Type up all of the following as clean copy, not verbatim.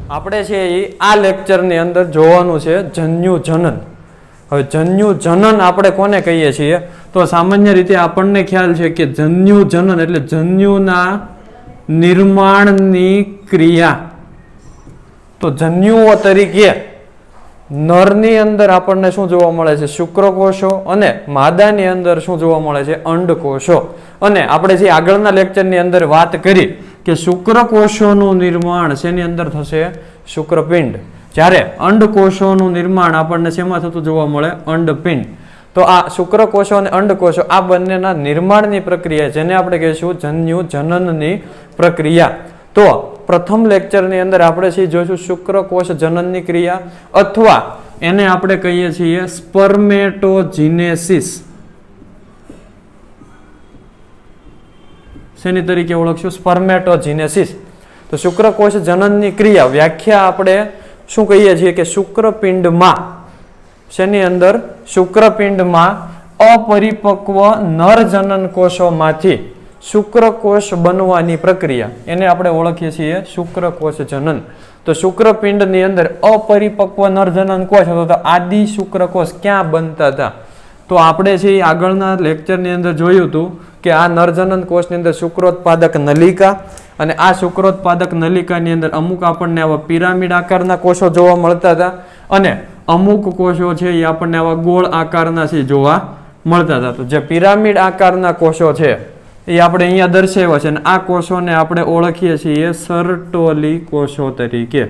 આપણે છે એ આ લેક્ચરની અંદર જોવાનું છે જન્યુ જનન. હવે જન્યુ જનન આપણે કોને કહીએ છીએ? તો સામાન્ય રીતે આપણને ખ્યાલ છે કે જન્યુ જનન એટલે જન્યુના નિર્માણની ક્રિયા. તો જન્યુઓ તરીકે નરની અંદર આપણને શું જોવા મળે છે? શુક્રકોષો. અને માદાની અંદર શું જોવા મળે છે? અંડકોષો. અને આપણે જે આગળના લેક્ચરની અંદર વાત કરી કે શુક્રકોષોનું નિર્માણ શેની અંદર થશે? શુક્રપિંડ. જ્યારે અંડકોષોનું નિર્માણ આપણને શેમાં થતું જોવા મળે? અંડપિંડ. તો આ શુક્રકોષો અને અંડકોષો આ બંનેના નિર્માણની પ્રક્રિયા જેને આપણે કહીશું જન્યુ જનનની પ્રક્રિયા. તો પ્રથમ લેક્ચરની અંદર આપણે છે જોઈશું શુક્રકોષ જનનની ક્રિયા, અથવા એને આપણે કહીએ છીએ સ્પર્મેટોજીનેસિસ. શેની તરીકે ઓળખશું? સ્પર્મેટોજીનેસિસ. તો શુક્રકોષ જનનની ક્રિયા વ્યાખ્યા આપણે શું કહીએ છીએ કે શુક્રપિંડમાં શેની અંદર? શુક્રપિંડમાં અપરિપક્વ નરજનન કોષોમાંથી શુક્રકોષ બનવાની પ્રક્રિયા એને આપણે ઓળખીએ છીએ શુક્રકોષ જનન. તો શુક્રપિંડની અંદર અપરિપક્વ નરજનન કોષ હતો તો આદિ શુક્રકોષ ક્યાં બનતા હતા? તો આપણે છે આગળના લેક્ચરની અંદર જોયું હતું કે આ નરજનન કોષની અંદર શુક્રોત્પાદક નલિકા, અને આ શુક્રોત્પાદક નલિકાની અંદર અમુક આપણને આવા પિરામિડ આકારના કોષો જોવા મળતા હતા, અને અમુક કોષો છે એ આપણને આવા ગોળ આકારના છે જોવા મળતા હતા. તો જે પિરામિડ આકારના કોષો છે એ આપણે અહીંયા દર્શાવ્યા છે, અને આ કોષોને આપણે ઓળખીએ છીએ સર્ટોલી કોષો તરીકે.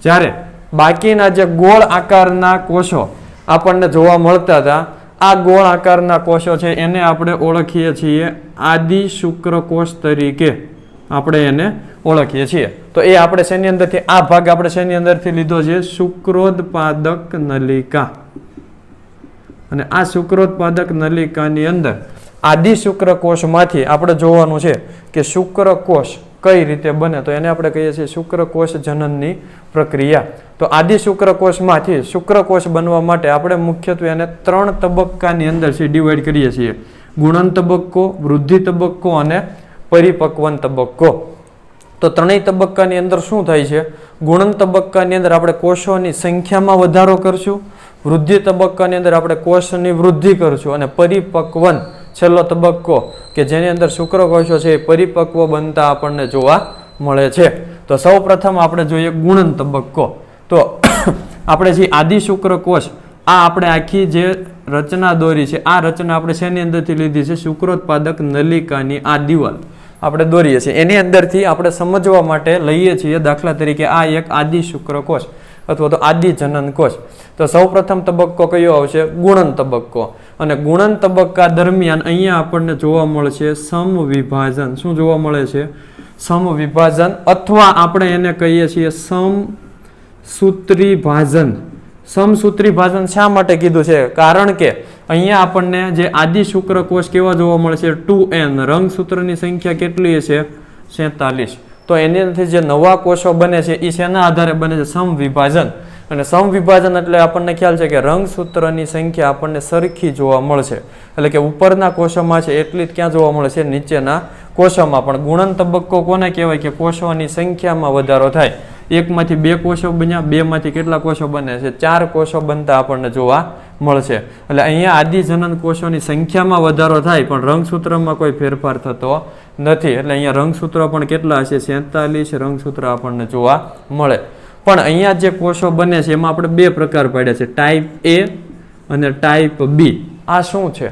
જ્યારે બાકીના જે ગોળ આકારના કોષો આપણને જોવા મળતા હતા, આ ગોળ આકારના કોષો છે એને આપણે ઓળખીએ છીએ આદિ શુક્રકોષ તરીકે આપણે એને ઓળખીએ છીએ. તો એ આપણે શેની અંદરથી આ ભાગ આપણે શેની અંદરથી લીધો છે? શુક્રોત્પાદક નલિકા. અને આ શુક્રોત્પાદક નલિકાની અંદર આદિ શુક્રકોષમાંથી આપણે જોવાનું છે કે શુક્રકોષ કઈ રીતે બને. તો એને આપણે કહીએ છીએ શુક્રકોષ જનનની પ્રક્રિયા. તો આદિ શુક્રકોષમાંથી શુક્રકોષ બનવા માટે આપણે મુખ્યત્વે એને 3 તબક્કાની અંદર છે ડિવાઈડ કરીએ છીએ: ગુણન તબક્કો, વૃદ્ધિ તબક્કો અને પરિપક્વન તબક્કો. તો ત્રણેય તબક્કાની અંદર શું થાય છે? ગુણન તબક્કાની અંદર આપણે કોષોની સંખ્યામાં વધારો કરશું, વૃદ્ધિ તબક્કાની અંદર આપણે કોષની વૃદ્ધિ કરશું, અને પરિપક્વન છેલ્લો તબક્કો કે જેની અંદર શુક્રકોષો છે એ પરિપક્વ બનતા આપણને જોવા મળે છે. તો સૌ પ્રથમ આપણે જોઈએ ગુણન તબક્કો. તો આપણે જે આદિ શુક્રકોષ આ આપણે આખી જે રચના દોરી છે, આ રચના આપણે શેની અંદરથી લીધી છે? શુક્રોત્પાદક નલિકાની આ દિવાલ આપણે દોરીએ છીએ, એની અંદરથી આપણે સમજવા માટે લઈએ છીએ. દાખલા તરીકે આ એક આદિ શુક્રકોષ અથવા તો આદિ જનન કોષ. તો સૌ પ્રથમ તબક્કો કયો આવશે? ગુણન તબક્કો. અને ગુણન તબક્કા દરમિયાન અહીંયા આપણને જોવા મળશે સમવિભાજન. શું જોવા મળે છે? સમવિભાજન, અથવા આપણે એને કહીએ છીએ સમસૂત્રીભાજન. સમસૂત્રીભાજન શા માટે કીધું છે? કારણ કે અહીંયા આપણને જે આદિ શુક્રકોષ કેવા જોવા મળે છે? 2n. રંગસૂત્રની સંખ્યા કેટલી છે? 47. તો એનાથી જે નવા કોષો બને છે એ શેના આધારે બને છે? સમવિભાજન. અને સમવિભાજન એટલે આપણને ખ્યાલ છે કે રંગસૂત્રની સંખ્યા આપણને સરખી જોવા મળશે. એટલે કે ઉપરના કોષોમાં છે એટલી જ ક્યાં જોવા મળે છે? નીચેના કોષોમાં પણ. ગુણન તબક્કો કોને કહેવાય? કે કોષોની સંખ્યામાં વધારો થાય. એકમાંથી 2 કોષો બન્યા, 2 માંથી કેટલા કોષો બને છે? 4 કોષો બનતા આપણને જોવા મળશે. એટલે અહીંયા આદિ જનન કોષોની સંખ્યામાં વધારો થાય પણ રંગસૂત્રમાં કોઈ ફેરફાર થતો નથી. એટલે અહીંયા રંગસૂત્ર પણ કેટલા હશે? 47 રંગસૂત્ર આપણને જોવા મળે. પણ અહીંયા જે કોષો બને છે એમાં આપણે 2 પ્રકાર પાડ્યા છે, ટાઈપ એ અને ટાઈપ બી. આ શું છે?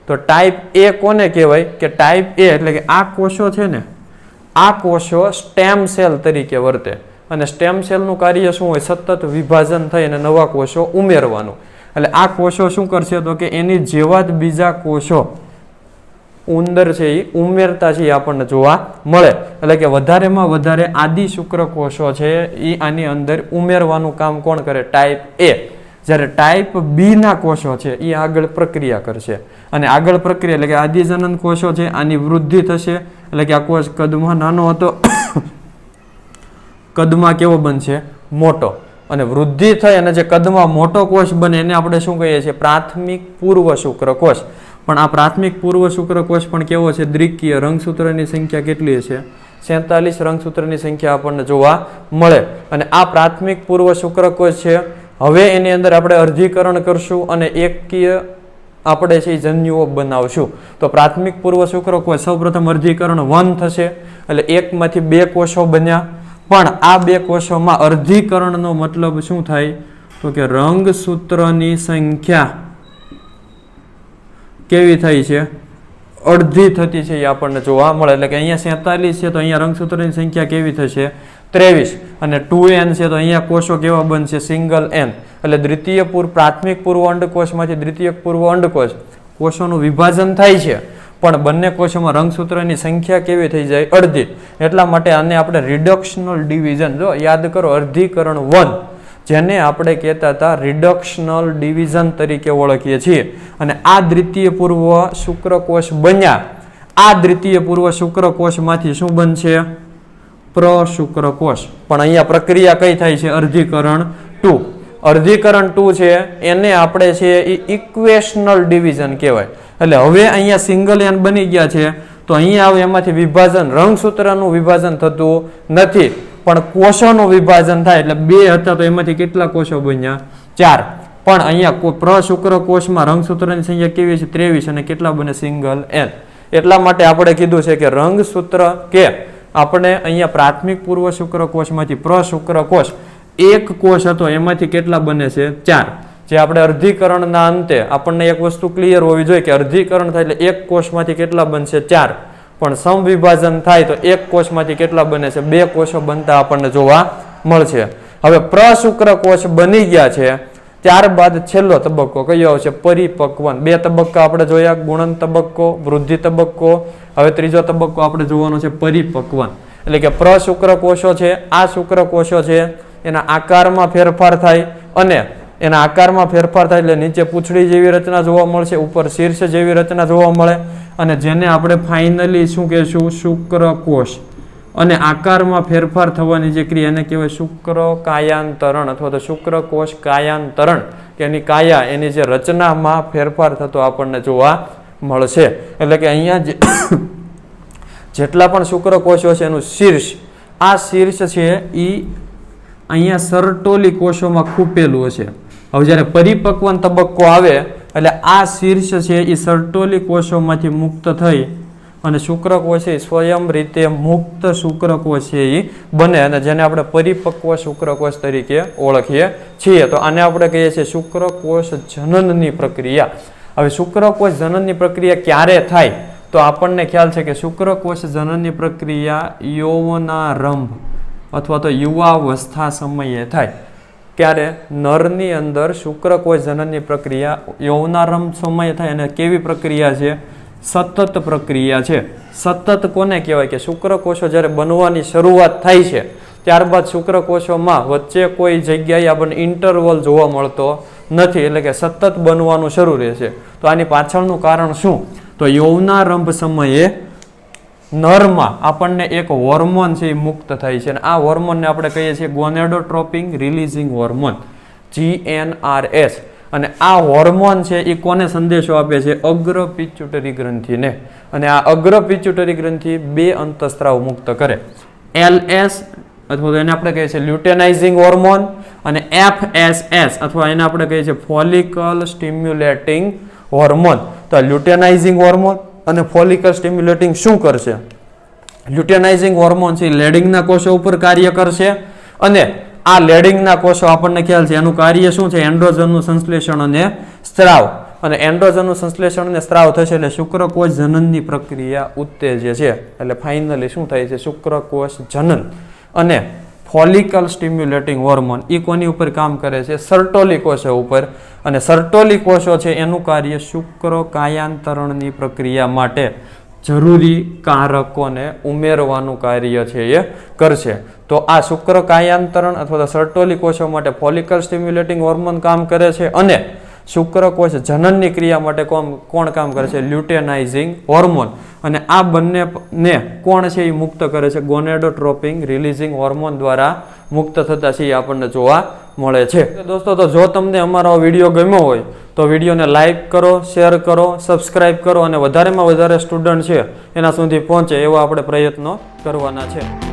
તો ટાઈપ એ કોને કહેવાય? કે ટાઈપ એ એટલે કે આ કોષો છે ને, આ કોષો સ્ટેમ સેલ તરીકે વર્તે. અને સ્ટેમ સેલનું કાર્ય શું હોય? સતત વિભાજન થઈ અને નવા કોષો ઉમેરવાનું. એટલે આ કોષો શું કરશે? તો કે એની જેવા જ બીજા કોષો ઉંદર છે એ ઉમેરતા છે એ આપણને જોવા મળે. એટલે કે વધારેમાં વધારે આદિ શુક્રકોષો છે એ આની અંદર ઉમેરવાનું કામ કોણ કરે? ટાઈપ એ. જ્યારે ટાઈપ બી ના કોષો છે એ આગળ પ્રક્રિયા કરશે. અને આગળ પ્રક્રિયા એટલે કે આદિ જનન કોષો છે આની વૃદ્ધિ થશે. એટલે કે આ કોષ કદમાં નાનો હતો, કદમાં કેવો બનશે? મોટો. અને વૃદ્ધિ થઈ અને જે કદમાં મોટો કોષ બને એને આપણે શું કહીએ છીએ? પ્રાથમિક પૂર્વ શુક્રકોષ. પણ આ પ્રાથમિક પૂર્વ શુક્રકોષ પણ કેવો છે? દ્વિકીય. રંગસૂત્રની સંખ્યા કેટલી છે? 47 રંગસૂત્રની સંખ્યા આપણને જોવા મળે. અને આ પ્રાથમિક પૂર્વ શુક્રકોષ છે. હવે એની અંદર આપણે અર્ધીકરણ કરશું અને એકકીય આપણે છે જન્યુઓ બનાવશું. તો પ્રાથમિક પૂર્વ શુક્રકોષ સૌપ્રથમ અર્ધીકરણ 1 થશે, એટલે એકમાંથી 2 કોષો બન્યા. પણ આ 2 કોષોમાં અર્ધીકરણનો મતલબ શું થાય? તો કે રંગસૂત્રની સંખ્યા કેવી થઈ છે? અડધી થતી છે એ આપણને જોવા મળે. એટલે કે અહીંયા 47 છે તો અહીંયા રંગસૂત્રની સંખ્યા કેવી થશે? 23. અને 2n છે તો અહીંયા કોષો કેવા બનશે? Single n. એટલે દ્વિતીય પૂર્વ પ્રાથમિક પૂર્વ અંડકોષમાંથી દ્વિતીય પૂર્વ અંડકોષ કોષોનું વિભાજન થાય છે, પણ બંને કોષોમાં રંગસૂત્રની સંખ્યા કેવી થઈ જાય? અડધી. એટલા માટે આને આપણે રિડક્શનલ ડિવિઝન, જો યાદ કરો, અર્ધીકરણ 1 જેને આપણે કહેતા હતા રિડક્શનલ ડિવિઝન તરીકે ઓળખીએ છીએ. અને આ દ્વિતીય પૂર્વ શુક્રકોષ બન્યા. આ દ્વિતીય પૂર્વ શુક્રકોષમાંથી શું બનશે? પ્રશુક્રકોષ. પણ અહીંયા પ્રક્રિયા કઈ થાય છે? અર્ધીકરણ 2. અર્ધીકરણ 2 છે એને આપણે છે એ ઇક્વેશનલ ડિવિઝન કહેવાય. એટલે હવે અહીંયા સિંગલ એન બની ગયા છે તો અહીંયા આવે એમાંથી વિભાજન, રંગસૂત્રનું વિભાજન થતું નથી, પણ કોષોનું વિભાજન થાય. એટલે 2 હતા તો એમાંથી કેટલા કોષો બન્યા? 4. પણ અહીંયા પ્રશુક્રકોષમાં રંગસૂત્રની સંખ્યા કેવી છે? 23. અને કેટલા બને? Single N. એટલા માટે આપણે કીધું છે કે રંગસૂત્ર કે આપણે અહીંયા પ્રાથમિક પૂર્વ શુક્રકોષમાંથી પ્રશુક્રકોષ એક કોષ હતો એમાંથી કેટલા બને છે? 4. જે આપણે અર્ધીકરણના અંતે આપણને એક વસ્તુ ક્લિયર હોવી જોઈએ કે અર્ધીકરણ થાય એટલે એક કોષમાંથી કેટલા બનશે? 4. પણ સમવિભાજન થાય તો એક કોષમાંથી કેટલા બને છે? 2 કોષો બનતા આપણને જોવા મળશે. હવે પ્રશુક્રકોષ બની ગયા છે, ત્યારબાદ છેલ્લો તબક્કો કયો આવશે? પરિપક્વન. 2 તબક્કા આપણે જોયા, ગુણન તબક્કો, વૃદ્ધિ તબક્કો. હવે ત્રીજો તબક્કો આપણે જોવાનો છે પરિપક્વન. એટલે કે પ્રશુક્રકોષો છે, આ શુક્રકોષો છે એના આકારમાં ફેરફાર થાય, અને એના આકારમાં ફેરફાર થાય એટલે નીચે પૂંછડી જેવી રચના જોવા મળશે, ઉપર શીર્ષ જેવી રચના જોવા મળે, અને જેને આપણે ફાઇનલી શું કહેશું? શુક્રકોષ. અને આકારમાં ફેરફાર થવાની જે ક્રિયા એને કહેવાય શુક્ર કાયાંતરણ અથવા તો શુક્રકોષ કાયાંતરણ. કે એની કાયા, એની જે રચનામાં ફેરફાર થતો આપણને જોવા મળશે. એટલે કે અહીંયા જેટલા પણ શુક્રકોષો છે એનું શીર્ષ, આ શીર્ષ છે એ અહીંયા સરટોલી કોષોમાં ખૂપેલું હશે. હવે જ્યારે પરિપક્વન તબક્કો આવે એટલે આ શીર્ષ છે એ સરટોલી કોષોમાંથી મુક્ત થઈ અને શુક્રકોષ એ સ્વયં રીતે મુક્ત શુક્રકોષ છે એ બને, અને જેને આપણે પરિપક્વ શુક્રકોષ તરીકે ઓળખીએ છીએ. તો આને આપણે કહીએ છીએ શુક્રકોષ જનનની પ્રક્રિયા. હવે શુક્રકોષ જનનની પ્રક્રિયા ક્યારે થાય? તો આપણને ખ્યાલ છે કે શુક્રકોષ જનનની પ્રક્રિયા યૌવનારંભ અથવા તો યુવાવસ્થા સમયે થાય. ત્યારે નરની અંદર શુક્રકોષ જનનની પ્રક્રિયા યૌવનારંભ સમયે થાય. અને કેવી પ્રક્રિયા છે? સતત પ્રક્રિયા છે. સતત કોને કહેવાય? કે શુક્રકોષો જ્યારે બનવાની શરૂઆત થાય છે ત્યારબાદ શુક્રકોષોમાં વચ્ચે કોઈ જગ્યાએ આપણને ઇન્ટરવલ જોવા મળતો નથી, એટલે કે સતત બનવાનું શરૂ રહેશે. તો આની પાછળનું કારણ શું? તો યૌવનારંભ સમયે નરમાં આપણને એક હોર્મોન છે એ મુક્ત થાય છે, અને આ હોર્મોનને આપણે કહીએ છીએ ગોનેડોટ્રોપિક રિલીઝિંગ હોર્મોન, GnRH. અને આ હોર્મોન છે એ કોને સંદેશો આપે છે? અગ્ર પિચ્યુટરી ગ્રંથિને. અને આ અગ્ર પિચ્યુટરી ગ્રંથિ 2 અંતઃસ્ત્રાવ મુક્ત કરે, LS અથવા તો એને આપણે કહીએ છીએ લ્યુટેનાઇઝિંગ હોર્મોન, અને FSS અથવા એને આપણે કહીએ છીએ ફોલિકલ સ્ટિમ્યુલેટિંગ હોર્મોન. તો લ્યુટેનાઇઝિંગ હોર્મોન અને ફોલિકલ સ્ટિમ્યુલેટિંગ શું કરશે? લ્યુટેનાઇઝિંગ હોર્મોન છે લેડિંગના કોષો ઉપર કાર્ય કરશે, અને આ લેડિંગના કોષો આપણને ખ્યાલ છે એનું કાર્ય શું છે? એન્ડ્રોજનનું સંશ્લેષણ અને સ્ત્રાવ. અને એન્ડ્રોજનનું સંશ્લેષણ અને સ્ત્રાવ થશે એટલે શુક્રકોષ જનનની પ્રક્રિયા ઉત્તેજે છે. એટલે ફાઇનલી શું થાય છે? શુક્રકોષ જનન. અને ફોલિકલ સ્ટિમ્યુલેટિંગ હોર્મોન એ કોની ઉપર કામ કરે છે? સર્ટોલી કોષો ઉપર. અને સર્ટોલી કોષો છે એનું કાર્ય શુક્ર કાયાંતરણની પ્રક્રિયા માટે જરૂરી કારકોને ઉમેરવાનું કાર્ય છે એ કરશે. તો આ શુક્ર કાયાંતરણ અથવા તો સર્ટોલી કોષો માટે ફોલિકલ સ્ટિમ્યુલેટિંગ હોર્મોન કામ કરે છે, અને શુક્રકોષ જનનની ક્રિયા માટે કોણ કામ કરે છે? લ્યુટેનાઇઝિંગ હોર્મોન. અને આ બંનેને કોણ છે એ મુક્ત કરે છે? ગોનેડોટ્રોપિક રિલીઝિંગ હોર્મોન દ્વારા મુક્ત થતા છે એ આપણને જોવા મળે છે। દોસ્તો તો જો તમને અમારો વિડીયો ગમ્યો હોય તો વિડીયોને લાઇક કરો, શેર કરો, સબસ્ક્રાઇબ કરો અને વધારેમાં વધારે સ્ટુડન્ટ છે એના સુધી પહોંચે એવા આપણે પ્રયત્નો કરવાના છે।